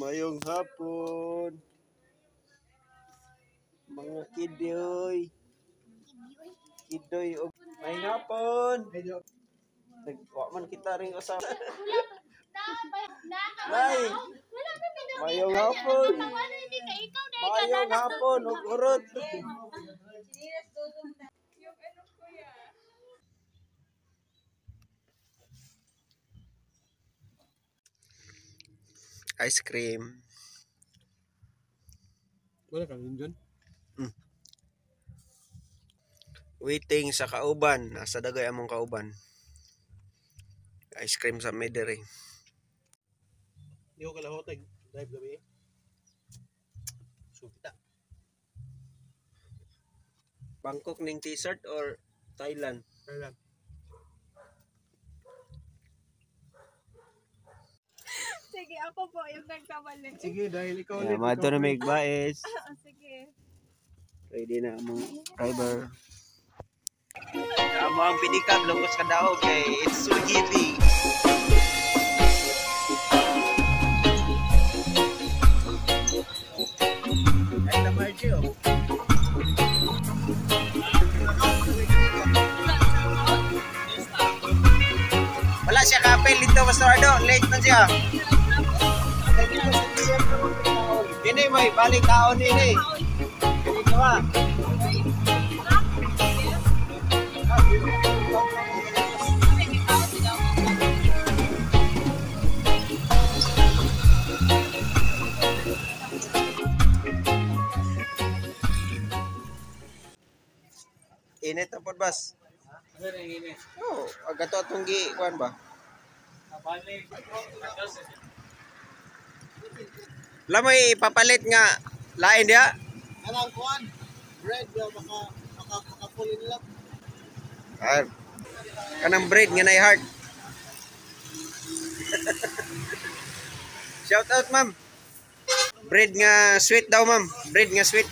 Mayong hapon. Mga kidoy. Kidoy og mayong hapon. Nagwa man kita ring usaw. Nay. Mayong hapon. Mayong hapon og urot. Ice cream. Wala kang dyan? Waiting sa kauban. Nasa dagay among kauban. Ice cream sa medere. Hindi ko kalahotag. Drive gabi eh. Supita. Bangkok ning t-shirt or Thailand? Thailand. Sige, ako po yung nagkamali. Sige, dahil ikaw Yeah, mato na may baes. Sige. Ready na among driver. Amo ang pinikap lungkos ka daw kay it's so heavy. Ay na Marjo. Wala siya kapel dito Pastor Ardo, late na siya. Ini may balik taon ini. Dito ba? Init ang podbas. Oo, agato atong gi kuan ba? Lamay ipapalit nga lain dia. Alang kuan. Bread daw makapulin lang. Ah, kanang bread nga nay heart. Shout out ma'am. Bread nga sweet daw ma'am. Bread nga sweet.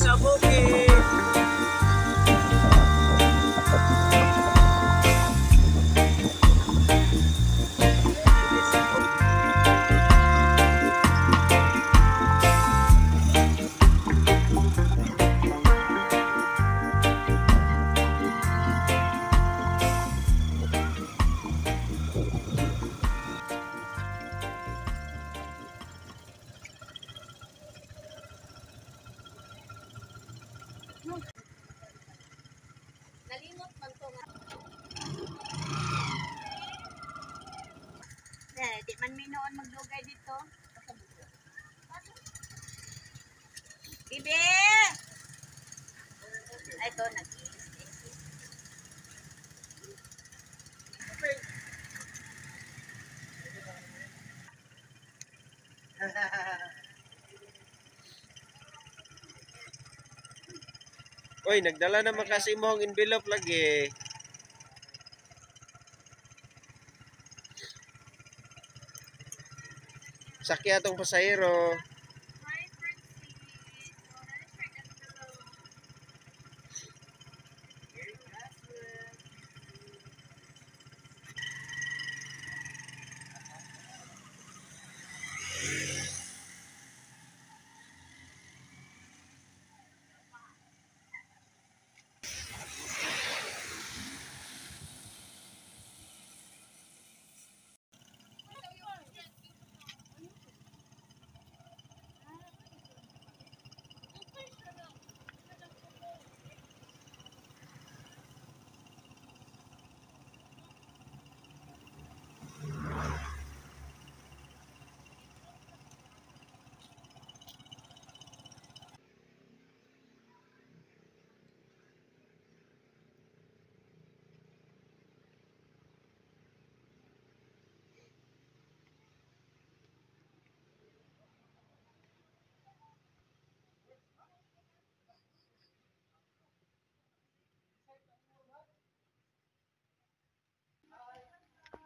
sa bukid. Nalimot man to nga. Di man may noon maglugay dito. Bibi! Ay, ito, nag-iis. Uy, nagdala naman kasi mo ang envelope lagi. Sakya atong pasahero.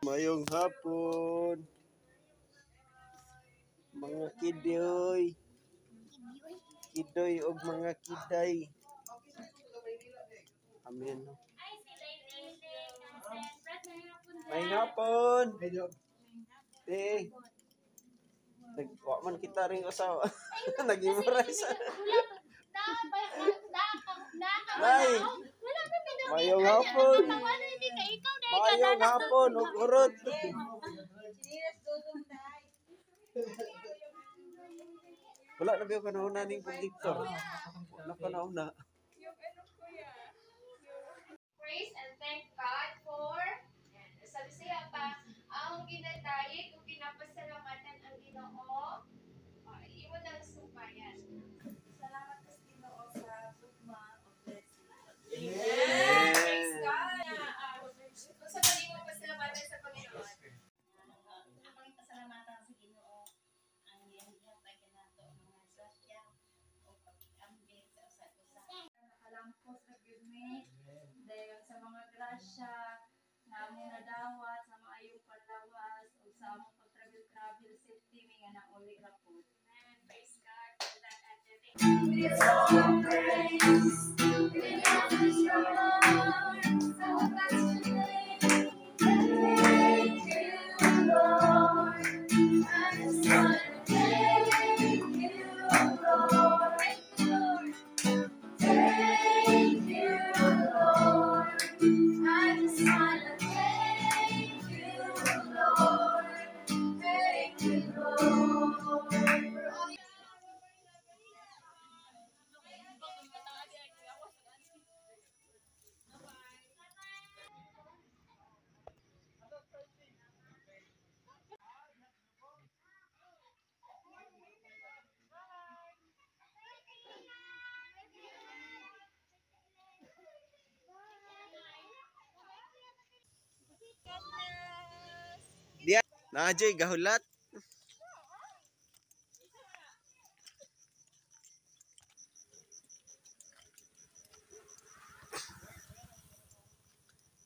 Mayong hapon. Mga kidoy. Kidoy og mga kiday. Amen. Mayong hapon. Eh. Nagwa man kita ring usawa. Nag-memorize. Nay. Mayong hapon. Mayong hapon ug urot. Wala na ba kanahuna ning projector? Wala kanahuna. Praise and thank God for, yan, sabi siya pa, ang ginadayig o ginapasalamatan ang Ginoo, iwan ang sumpayan. Salamat sa Ginoo sa bugma of blessing. Amen! Praise God! Kung sa palimang pasalamatan sa Panginoon. Ang pasalamatan sa Ginoo, ang iyang ay kinato mga grasya o pag-ambit sa usa-usa. Nakalampos na gudmi, dahil sa mga grasya na among nadawat sa maayong paglawas o sa among pag-travel safety nga na uli ra po. Amen. Praise God for that activity. With all praise, we praise your Lord, so bless your name. Thank you, Lord. I just want to thank you, Lord. Thank you, Lord. I just wanna thank you, Lord. Thank you, Lord. Diya, naajoy gahulat.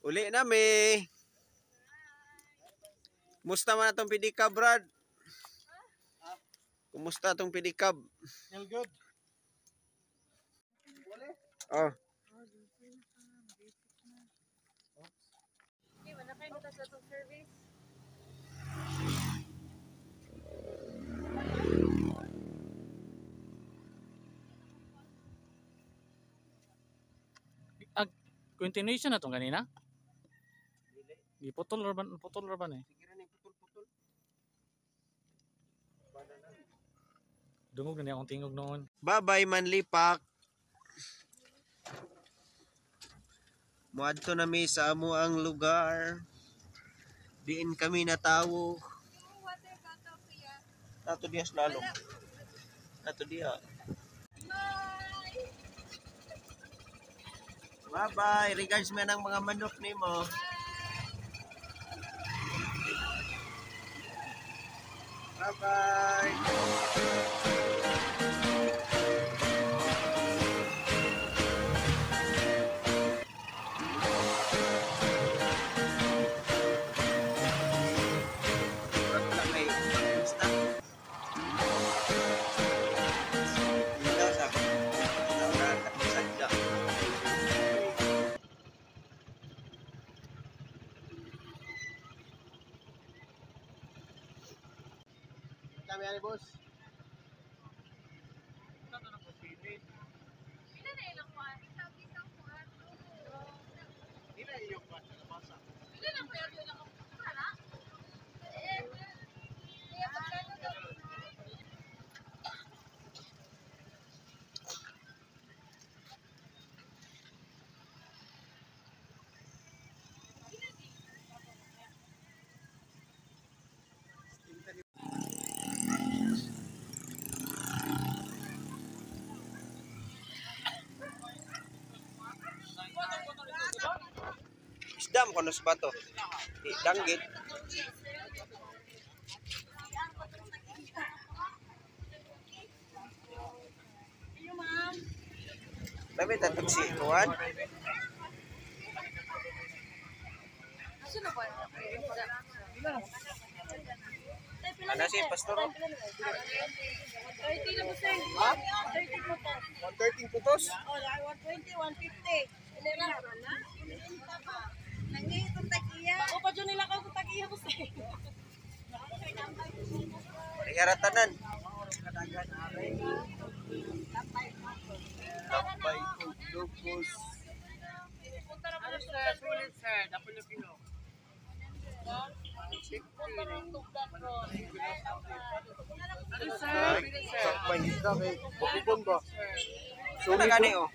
Uli na mi. Kumusta man atong pedicab, Brad? Kumusta atong pedicab? Feel good. Oh. Okay, wala kayo butas sa itong service. Continuation na to kanina? Di putol ra ba eh? Sige ra ni putol-putol. Dungog na niya akong tingog noon. Bye-bye Manlipak. Muadto na mi sa amo ang lugar. Diin kami natawo. Nato diya lalo. Nato diya. Bye-bye. Regards man ang mga manok nimo. Bye-bye. Wala lang may basta. Dito sa naura sadya. Kami ani boss. Pila na ilang kuhan? Isang kuhan. Ina iyo pa sa basa. Pila lang kaya doon lang ang kuhan, ha? Magkano daw? Isdam kono sa bato. Danggit. Dami tatag si Juan. Sino ba? Ana si Pastor. 30 na po sir. Ha? 30 po to. 113 putos. Oh, 120, 150. Hindi na. Nangyay itong takiya. Ako pa dyan nila kung takiya ko sir. Iharatanan. Tapay ko lupos. Punta na po Sir, sulit sir, dapat yung pino. Punta na ang tugdan ko. Ano sir? Sakpay Isda kay Bukibon ba? Ano gani oh?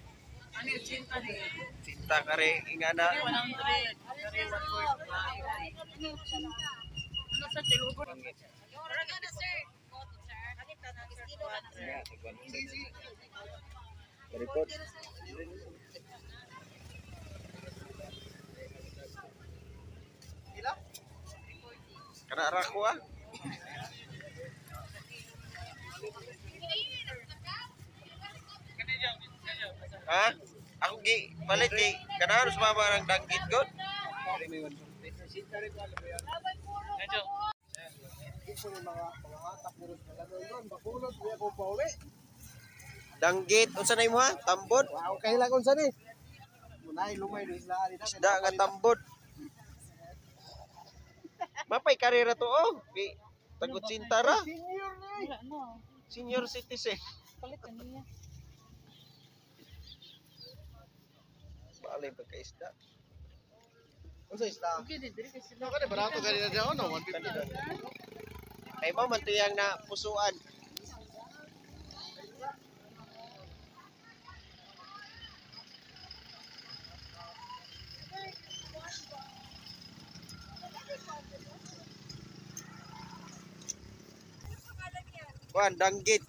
Ano yung cinta ni? Cinta kare ingana. 100. Ano sa Tilugon? Oraga na sir. Koto sir. Kanita na kilo na sir. Report. Ila? Kana ra ko ah. Ha? Ako gi palit kay kana harus mama ng danggit god. Ito yung mga pangatak mo rin na lagay yun. Bakulot, kuya ko pauli. Danggit unsa na imo ha? Tambod. Wow, kahilang kung saan eh. Munay, lumay, doon sila. Isda nga tambod. Mapay karera to oh. Tagot sintara. Senior na eh. Senior citizen. Palit ka niya. Balay pagka-isda. Kung sa isla. Okay, didiri kasi Ano ka na, barato ka rin na dyan, no? 150 na. Kay mo man tuyang na pusuan. Kuan danggit,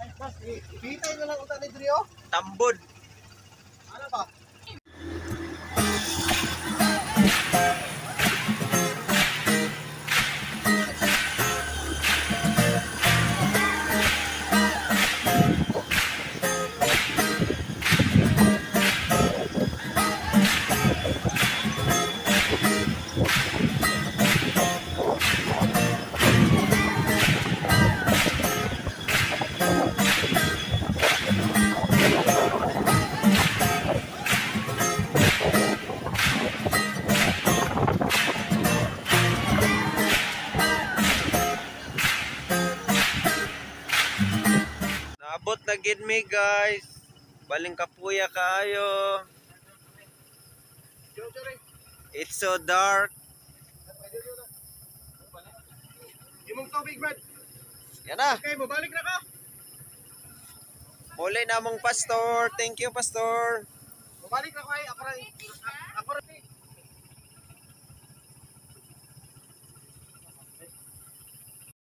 Ay, mas, ibitay na lang utak ni Trio. tambod. Ano ba? Abot na gid mi guys. Baling kapuya kaayo. It's so dark. Imong tubig, Brad. Yan na. Okay, mabalik na ka. Muli na mong pastor. Thank you, pastor. Mabalik na ko ay ako rin. Ako rin.